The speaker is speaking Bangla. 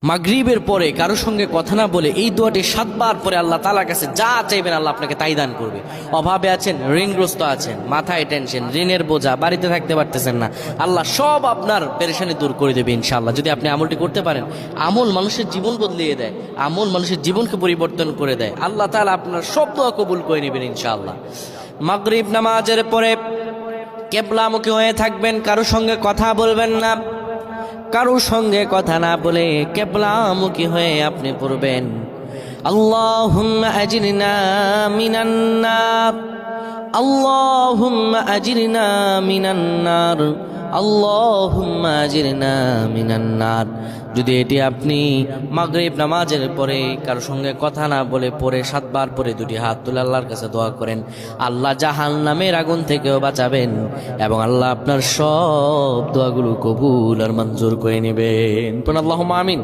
মাগরিবের পরে কারো সঙ্গে কথা না বলে এই দোয়াটি 7 বার পরে আল্লাহ তাআলার কাছে যা চাইবেন আল্লাহ আপনাকে তাই দান করবে। অভাবে আছেন, ঋণগ্রস্ত আছেন, মাথায় টেনশন, ঋণের বোঝা, বাড়িতে থাকতে পারতেছেন না, আল্লাহ সব আপনার পেরেশানি দূর করে দেবে ইনশাআল্লাহ, যদি আপনি আমলটি করতে পারেন। আমল মানুষের জীবন বদলিয়ে দেয়, আমল মানুষের জীবনকে পরিবর্তন করে দেয়। আল্লাহ তাআলা আপনার সব দোয়া কবুল করে নেবেন ইনশাআল্লাহ। মাগরিব নামাজের পরে কিবলামুখী হয়ে থাকবেন, কারো সঙ্গে কথা বলবেন না, কারো সঙ্গে কথা না বলে কিবলামুখী হয়ে আপনি পড়বেন আল্লাহুম্মা আজরিনা মিনান নার, আল্লাহুম্মা আজরিনা মিনান নার, আল্লাহুম্মা আজরিনা মিনান নার। যদি এটি আপনি মাগরিব নামাজের পরে কারো সঙ্গে কথা না বলে পড়ে 7 বার পরে দুটি হাত তুলে আল্লাহর কাছে দোয়া করেন, আল্লাহ জাহান্নামের আগুন থেকেও বাঁচাবেন এবং আল্লাহ আপনার সব দোয়াগুলো কবুল আর মঞ্জুর করে নেবেন। আল্লাহুম্মা আমিন।